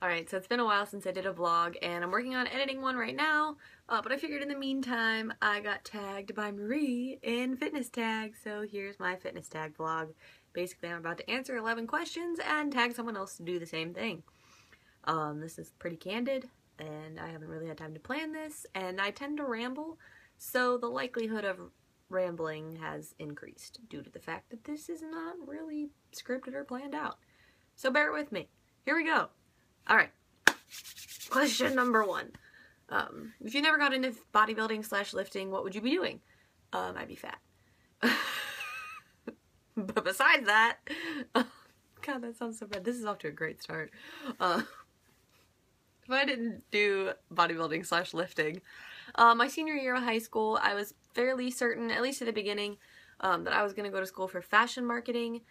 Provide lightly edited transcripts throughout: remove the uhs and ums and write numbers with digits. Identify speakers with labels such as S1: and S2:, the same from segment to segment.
S1: Alright, so it's been a while since I did a vlog, and I'm working on editing one right now, but I figured in the meantime I got tagged by Marie in fitness tag, so here's my fitness tag vlog. Basically, I'm about to answer 11 questions and tag someone else to do the same thing. This is pretty candid, and I haven't really had time to plan this, and I tend to ramble, so the likelihood of rambling has increased due to the fact that this is not really scripted or planned out. So bear with me. Here we go. Alright, question number 1. If you never got into bodybuilding / lifting, what would you be doing? I'd be fat. But besides that, God, that sounds so bad. This is off to a great start. If I didn't do bodybuilding / lifting, my senior year of high school, I was fairly certain, at least at the beginning, that I was going to go to school for fashion marketing.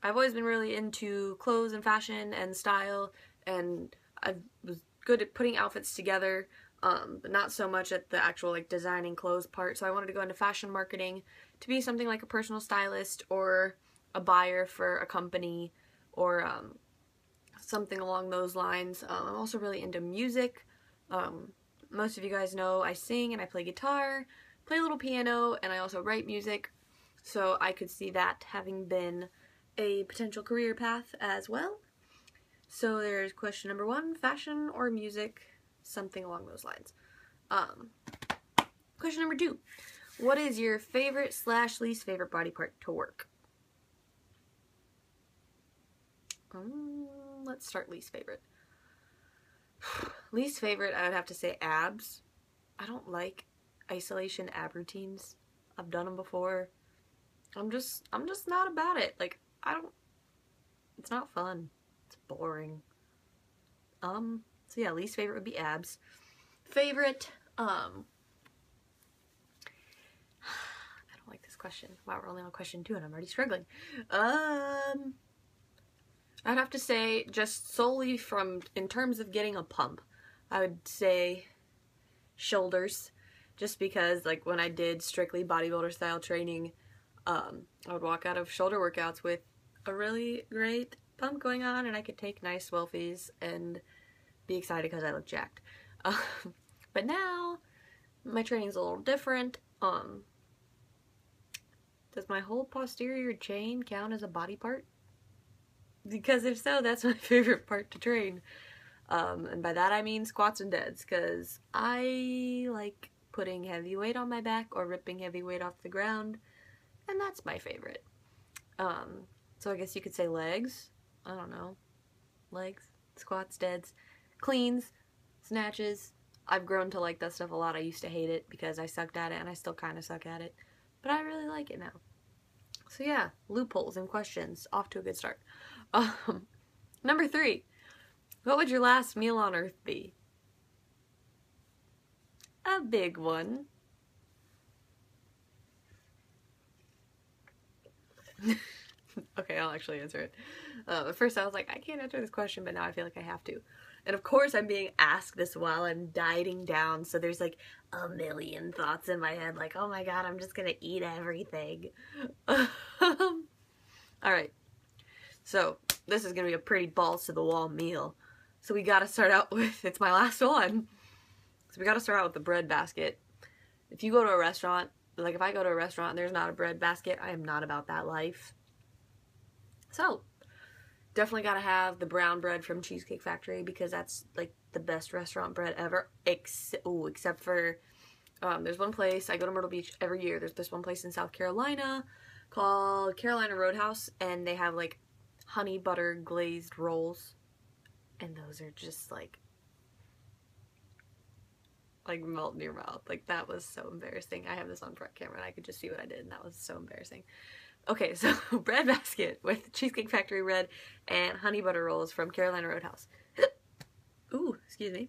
S1: I've always been really into clothes and fashion and style, and I was good at putting outfits together, but not so much at the actual like designing clothes part. So I wanted to go into fashion marketing to be something like a personal stylist or a buyer for a company or something along those lines. I'm also really into music. Most of you guys know I sing and I play guitar, play a little piano, and I also write music. So I could see that having been a potential career path as well. So there's question number 1, fashion or music, something along those lines. Question number 2, what is your favorite / least favorite body part to work? Let's start least favorite. Least favorite, I would have to say abs. I don't like isolation ab routines. I've done them before. I'm just not about it. Like, it's not fun. It's boring. So yeah, least favorite would be abs. Favorite, I don't like this question. Wow, we're only on question 2 and I'm already struggling. I'd have to say, just solely in terms of getting a pump, I would say shoulders. Just because, like, when I did strictly bodybuilder style training, I would walk out of shoulder workouts with a really great pump going on, and I could take nice selfies and be excited because I look jacked. But now, my training's a little different. Does my whole posterior chain count as a body part? Because if so, that's my favorite part to train. And by that I mean squats and deads, because I like putting heavy weight on my back or ripping heavy weight off the ground, and that's my favorite. So I guess you could say legs. I don't know. Legs, squats, deads, cleans, snatches. I've grown to like that stuff a lot. I used to hate it because I sucked at it, and I still kind of suck at it. But I really like it now. So yeah, loopholes and questions. Off to a good start. Number 3. What would your last meal on earth be? A big one. Okay, I'll actually answer it. At first I was like, I can't answer this question, but now I feel like I have to. And of course I'm being asked this while I'm dieting down, so there's like a million thoughts in my head, like, oh my god, I'm just gonna eat everything. Alright, so this is gonna be a pretty balls to the wall meal. So we gotta start out with, it's my last one, so we gotta start out with the bread basket. If you go to a restaurant, like if I go to a restaurant and there's not a bread basket, I am not about that life. So, definitely gotta have the brown bread from Cheesecake Factory, because that's like the best restaurant bread ever. Except for, there's one place, I go to Myrtle Beach every year. There's this one place in South Carolina called Carolina Roadhouse, and they have like honey butter glazed rolls, and those are just like melt in your mouth. Like, that was so embarrassing. I have this on front camera and I could just see what I did, and that was so embarrassing. Okay, so bread basket with Cheesecake Factory bread and honey butter rolls from Carolina Roadhouse. Ooh, excuse me.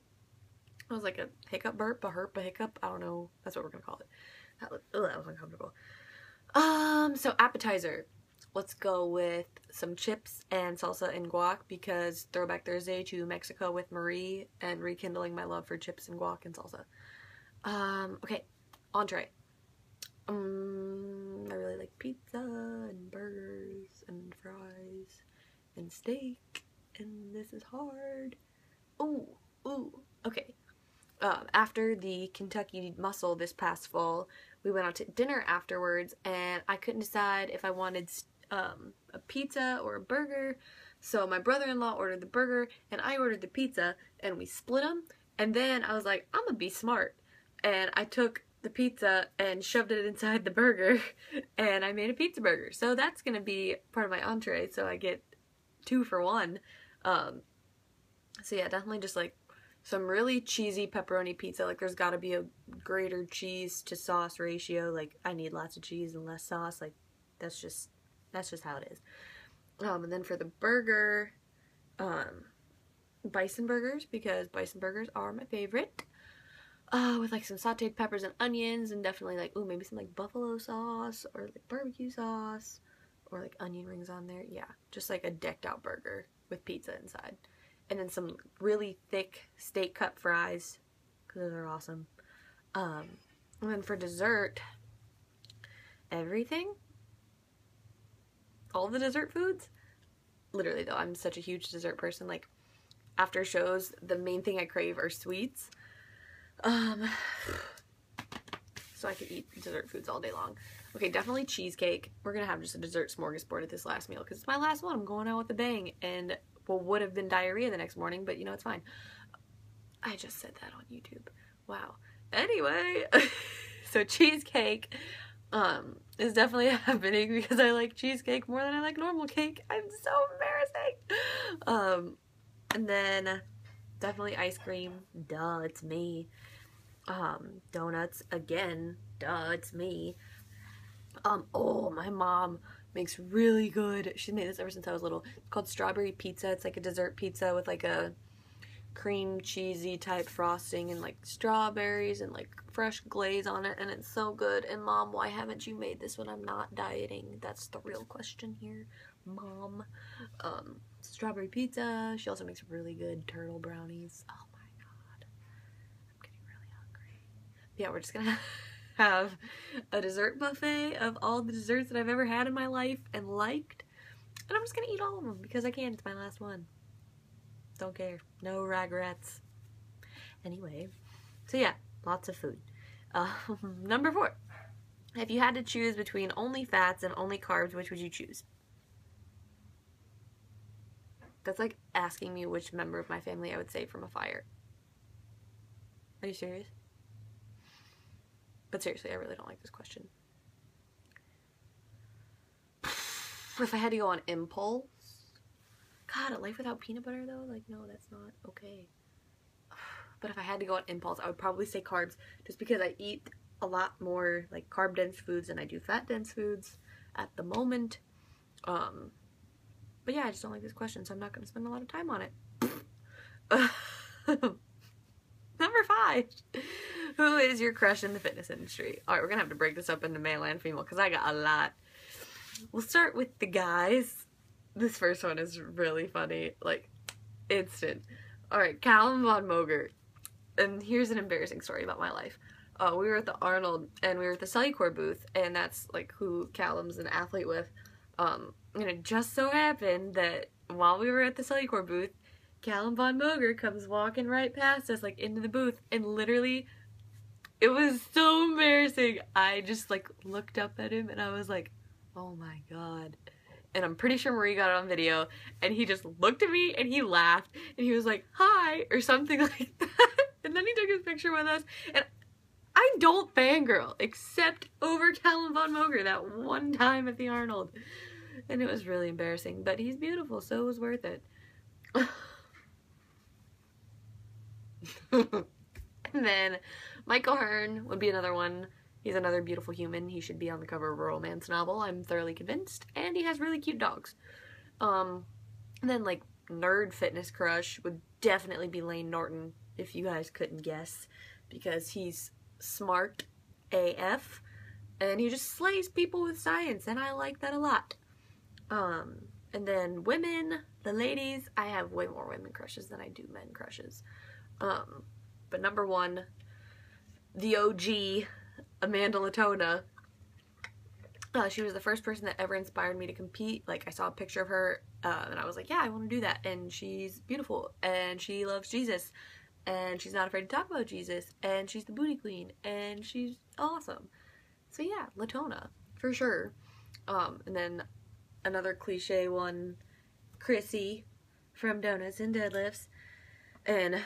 S1: That was like a hiccup burp, a herp, a hiccup. I don't know. That's what we're gonna call it. That was uncomfortable. So appetizer. Let's go with some chips and salsa and guac, because Throwback Thursday to Mexico with Marie and rekindling my love for chips and guac and salsa. Okay, entree. I really like pizza and burgers and fries and steak and this is hard. Ooh, okay. After the Kentucky Muscle this past fall, we went out to dinner afterwards, and I couldn't decide if I wanted a pizza or a burger. So my brother-in-law ordered the burger, and I ordered the pizza, and we split them. And then I was like, I'm gonna be smart. And I took the pizza and shoved it inside the burger, and I made a pizza burger. So that's gonna be part of my entree, so I get 2 for 1. So yeah, definitely just like some really cheesy pepperoni pizza. Like there's gotta be a greater cheese to sauce ratio. Like I need lots of cheese and less sauce. Like that's just how it is. And then for the burger, bison burgers, because bison burgers are my favorite. With like some sauteed peppers and onions, and definitely like, ooh, maybe some like buffalo sauce or like barbecue sauce or like onion rings on there. Yeah, just like a decked out burger with pizza inside. And then some really thick steak cut fries, because those are awesome. And then for dessert, everything. All the dessert foods. Literally though, I'm such a huge dessert person. Like after shows, the main thing I crave are sweets. So I could eat dessert foods all day long. Okay, definitely cheesecake. We're gonna have just a dessert smorgasbord at this last meal because it's my last one. I'm going out with a bang, and well, would have been diarrhea the next morning, but you know, it's fine. I just said that on YouTube. Wow. Anyway, so cheesecake is definitely happening because I like cheesecake more than I like normal cake. I'm so embarrassing. And then definitely ice cream. Duh, it's me. Donuts, again. Duh, it's me. Oh, my mom makes really good, she's made this ever since I was little. It's called strawberry pizza. It's like a dessert pizza with like a cream cheesy type frosting and like strawberries and like fresh glaze on it, and it's so good. And Mom, why haven't you made this when I'm not dieting? That's the real question here, Mom. Strawberry pizza. She also makes really good turtle brownies. Oh my god, I'm getting really hungry. Yeah, we're just gonna have a dessert buffet of all the desserts that I've ever had in my life and liked, and I'm just gonna eat all of them because I can. It's my last one. Don't care. No regrets. Anyway, so yeah, lots of food. Number 4. If you had to choose between only fats and only carbs, which would you choose? That's like asking me which member of my family I would save from a fire. Are you serious? But seriously, I really don't like this question. If I had to go on impulse, God, a life without peanut butter though? Like, no, that's not okay. But if I had to go on impulse, I would probably say carbs, just because I eat a lot more like carb dense foods than I do fat dense foods at the moment. But yeah, I just don't like this question, so I'm not going to spend a lot of time on it. Number 5. Who is your crush in the fitness industry? Alright, we're going to have to break this up into male and female because I got a lot. We'll start with the guys. This first one is really funny. Like, instant. Alright, Callum Von Moger. And here's an embarrassing story about my life. We were at the Arnold, and we were at the Cellucor booth, and that's, like, who Callum's an athlete with. And it just so happened that while we were at the Cellucor booth, Callum Von Moger comes walking right past us, like, into the booth, and literally, it was so embarrassing. I just, like, looked up at him, and I was like, oh my god. And I'm pretty sure Marie got it on video, and he just looked at me, and he laughed, and he was like, hi, or something like that, and then he took his picture with us, and I don't fangirl, except over Callum Von Moger that one time at the Arnold, and it was really embarrassing, but he's beautiful, so it was worth it. And then Michael Hearn would be another one. He's another beautiful human. He should be on the cover of a romance novel, I'm thoroughly convinced. And he has really cute dogs. And then, like, nerd fitness crush would definitely be Lane Norton, if you guys couldn't guess. Because he's smart AF. And he just slays people with science, and I like that a lot. And then women, the ladies, I have way more women crushes than I do men crushes. But number 1, the OG, Amanda Latona. She was the first person that ever inspired me to compete. Like, I saw a picture of her, and I was like, yeah, I want to do that. And she's beautiful, and she loves Jesus, and she's not afraid to talk about Jesus, and she's the booty queen, and she's awesome. So yeah, Latona, for sure. And then another cliche one, Krissy from Donuts and Deadlifts. And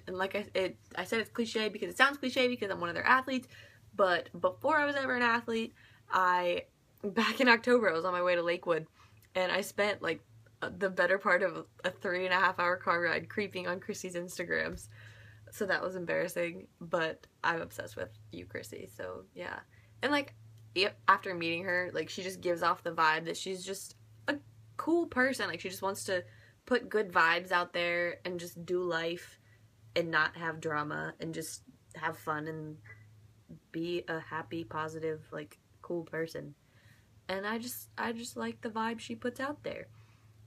S1: like I said, it's cliche because it sounds cliche because I'm one of their athletes. But before I was ever an athlete, back in October, I was on my way to Lakewood, and I spent like the better part of a 3.5-hour car ride creeping on Krissy's Instagrams. So that was embarrassing, but I'm obsessed with you, Krissy. So yeah, and like after meeting her, like she just gives off the vibe that she's just a cool person. Like she just wants to put good vibes out there and just do life and not have drama and just have fun and be a happy, positive, like cool person. And I just like the vibe she puts out there.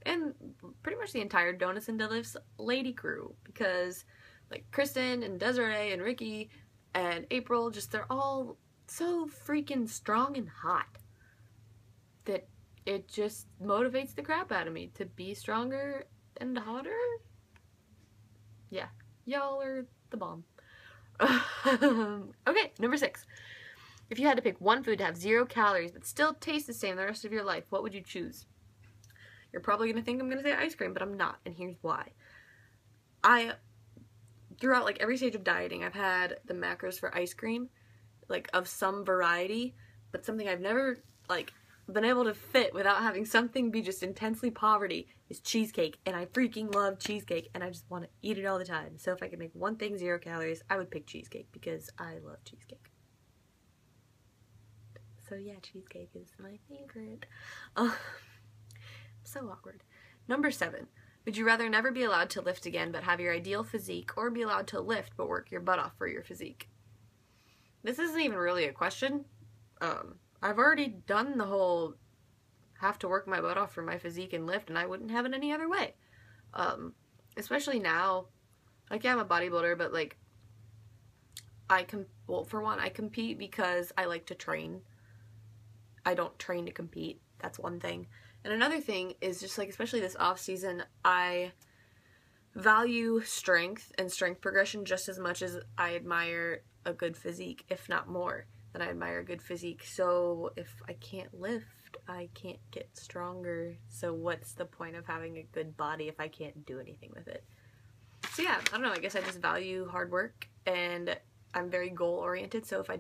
S1: And pretty much the entire Donuts and Deadlifts lady crew, because like Kristen and Desiree and Ricky and April, just they're all so freaking strong and hot that it just motivates the crap out of me to be stronger and hotter. Yeah, y'all are the bomb. Okay, number 6. If you had to pick one food to have 0 calories but still taste the same the rest of your life, what would you choose? You're probably going to think I'm going to say ice cream, but I'm not, and here's why. Throughout like every stage of dieting, I've had the macros for ice cream, like of some variety, but something I've never like been able to fit without having something be just intensely poverty is cheesecake, and I freaking love cheesecake, and I just want to eat it all the time. So if I could make one thing 0 calories, I would pick cheesecake because I love cheesecake. So yeah, cheesecake is my favorite. So awkward. Number 7. Would you rather never be allowed to lift again but have your ideal physique, or be allowed to lift but work your butt off for your physique? This isn't even really a question. I've already done the whole have to work my butt off for my physique and lift, and I wouldn't have it any other way. Especially now. Like, yeah, I'm a bodybuilder, but like, well, for one, I compete because I like to train. I don't train to compete. That's one thing. And another thing is just like, especially this off season, I value strength and strength progression just as much as I admire a good physique, if not more than I admire a good physique. So if I can't lift, I can't get stronger. So what's the point of having a good body if I can't do anything with it? So yeah, I don't know, I guess I just value hard work, and I'm very goal oriented. So if I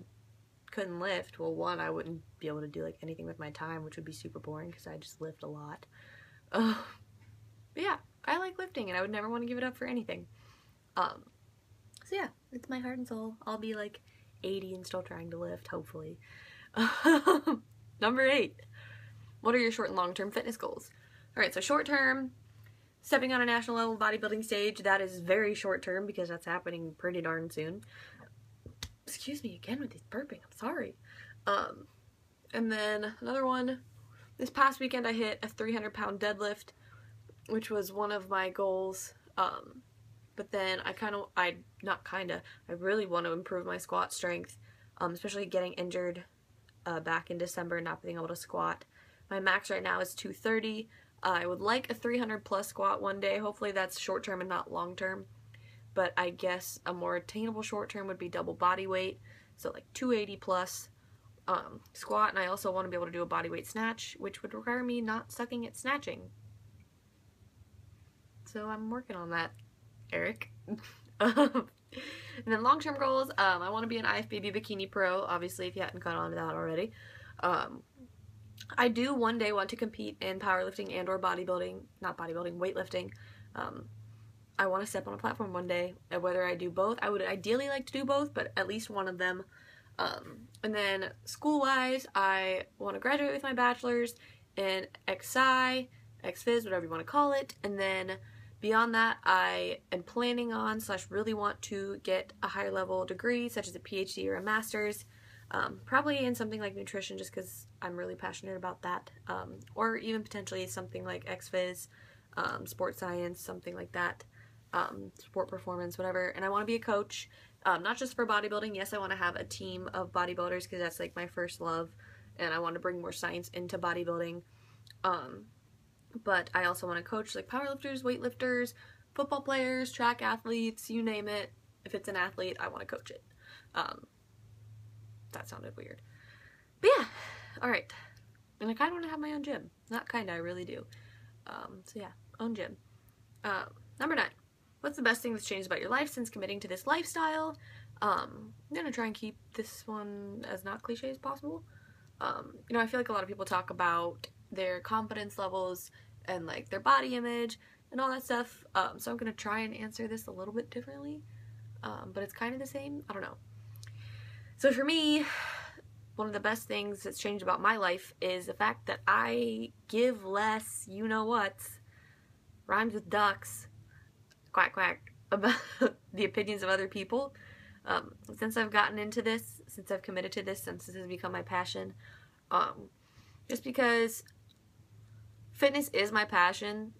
S1: couldn't lift, well, one, I wouldn't be able to do like anything with my time, which would be super boring because I just lift a lot. But yeah, I like lifting, and I would never want to give it up for anything. So yeah, it's my heart and soul. I'll be like 80 and still trying to lift, hopefully. Number 8. What are your short and long-term fitness goals? Alright, so short-term, stepping on a national level bodybuilding stage. That is very short-term because that's happening pretty darn soon. Excuse me again with this burping, I'm sorry. And then another one, this past weekend I hit a 300-pound deadlift, which was one of my goals. But then I really want to improve my squat strength, especially getting injured back in December and not being able to squat. My max right now is 230. I would like a 300 plus squat one day. Hopefully that's short term and not long term. But I guess a more attainable short term would be double body weight. So like 280 plus squat. And I also want to be able to do a body weight snatch, which would require me not sucking at snatching. So I'm working on that, Eric. And then long-term goals, I want to be an IFBB Bikini Pro, obviously, if you hadn't caught on to that already. I do one day want to compete in powerlifting and or bodybuilding, not bodybuilding, weightlifting. I want to step on a platform one day, and whether I do both, I would ideally like to do both, but at least one of them. And then school-wise, I want to graduate with my bachelor's in Xi, Xphys, whatever you want to call it, and then beyond that, I am planning on / really want to get a higher level degree, such as a PhD or a master's, probably in something like nutrition, just because I'm really passionate about that, or even potentially something like Xphys, sports science, something like that, sport performance, whatever. And I want to be a coach, not just for bodybuilding. Yes, I want to have a team of bodybuilders because that's like my first love, and I want to bring more science into bodybuilding. But I also want to coach like powerlifters, weightlifters, football players, track athletes, you name it. If it's an athlete, I want to coach it. That sounded weird. But yeah, alright. And I kind of want to have my own gym. Not kind of, I really do. So yeah, own gym. Number 9. What's the best thing that's changed about your life since committing to this lifestyle? I'm going to try and keep this one as not cliche as possible. You know, I feel like a lot of people talk about their confidence levels and like their body image and all that stuff. So I'm going to try and answer this a little bit differently. But it's kind of the same. I don't know. So for me, one of the best things that's changed about my life is the fact that I give less, you know what, rhymes with ducks, quack quack, about the opinions of other people. Since I've gotten into this, since I've committed to this, since this has become my passion, just because fitness is my passion,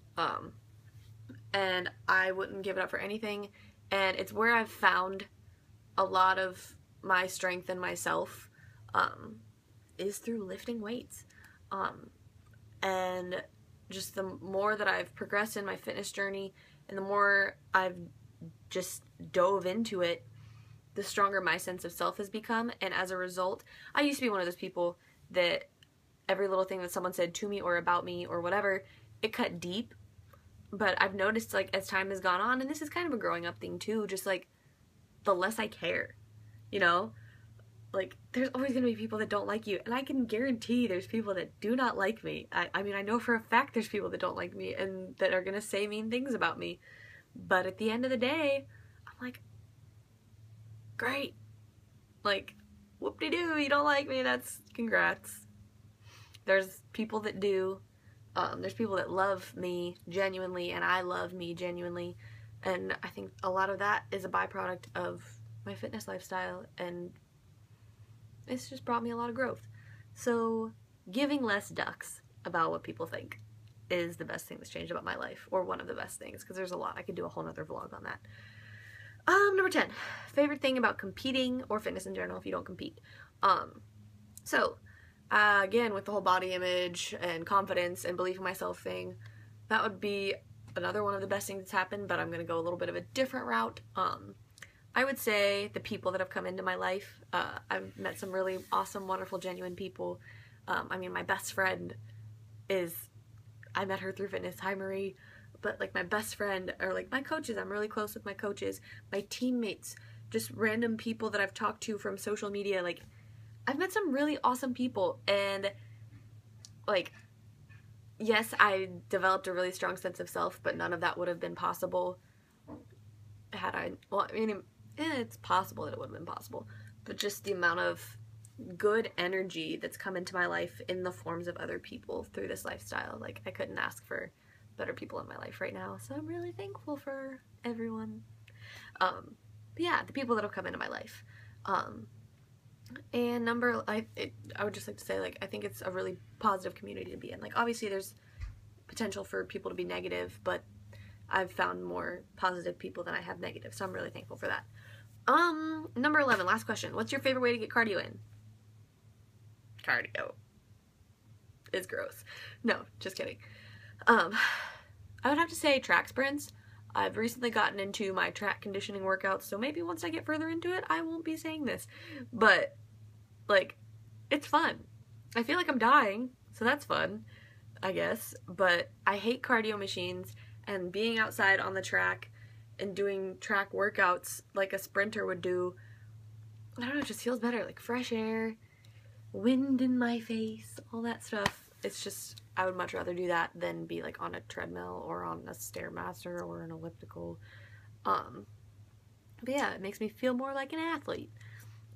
S1: and I wouldn't give it up for anything, and it's where I've found a lot of my strength in myself, is through lifting weights, and just the more that I've progressed in my fitness journey, and the more I've just dove into it, the stronger my sense of self has become. And as a result, I used to be one of those people that every little thing that someone said to me or about me or whatever, it cut deep. But I've noticed, like, as time has gone on, and this is kind of a growing up thing too, just like the less I care, you know, like there's always going to be people that don't like you, and I can guarantee there's people that do not like me. I mean, I know for a fact there's people that don't like me and that are going to say mean things about me, but at the end of the day, I'm like, great, like, whoop-de-doo, you don't like me, that's congrats. There's people that do, there's people that love me genuinely, and I love me genuinely, and I think a lot of that is a byproduct of my fitness lifestyle, and it's just brought me a lot of growth. So giving less ducks about what people think is the best thing that's changed about my life, or one of the best things, because there's a lot. I could do a whole nother vlog on that. Number 10, favorite thing about competing or fitness in general if you don't compete. Again, with the whole body image and confidence and belief in myself thing, that would be another one of the best things that's happened, but I'm going to go a little bit of a different route. I would say the people that have come into my life. I've met some really awesome, wonderful, genuine people. I mean, my best friend I met her through fitness. Hi, Marie. But like my best friend, or like my coaches, I'm really close with my coaches, my teammates, just random people that I've talked to from social media. Like, I've met some really awesome people, and like, yes, I developed a really strong sense of self, but none of that would have been possible had I, well, I mean, it's possible that it would have been possible, but just the amount of good energy that's come into my life in the forms of other people through this lifestyle, like, I couldn't ask for better people in my life right now, so I'm really thankful for everyone. But yeah, the people that have come into my life. And I would just like to say, like, I think it's a really positive community to be in. Like, obviously there's potential for people to be negative, but I've found more positive people than I have negative, so I'm really thankful for that. Number 11, last question. What's your favorite way to get cardio in? Cardio is gross. No, just kidding. I would have to say track sprints. I've recently gotten into my track conditioning workouts, so maybe once I get further into it, I won't be saying this. But, like, it's fun. I feel like I'm dying, so that's fun, I guess. But I hate cardio machines, and being outside on the track and doing track workouts like a sprinter would do, I don't know, it just feels better. Like fresh air, wind in my face, all that stuff. It's just, I would much rather do that than be like on a treadmill or on a Stairmaster or an elliptical. But yeah, it makes me feel more like an athlete.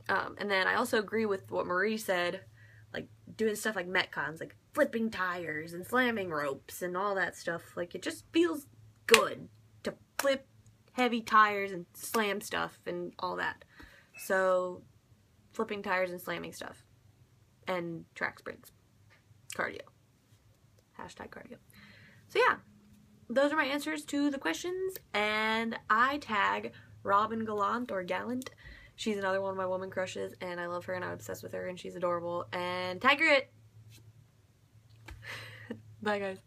S1: And then I also agree with what Marie said, like doing stuff like Metcons, like flipping tires and slamming ropes and all that stuff. Like, it just feels good to flip heavy tires and slam stuff and all that. So flipping tires and slamming stuff and track sprints. Cardio. Hashtag cardio. So yeah, those are my answers to the questions, and I tag Robin Gallant or Gallant She's another one of my woman crushes, and I love her, and I'm obsessed with her, and she's adorable. And Tiger it! Bye, guys.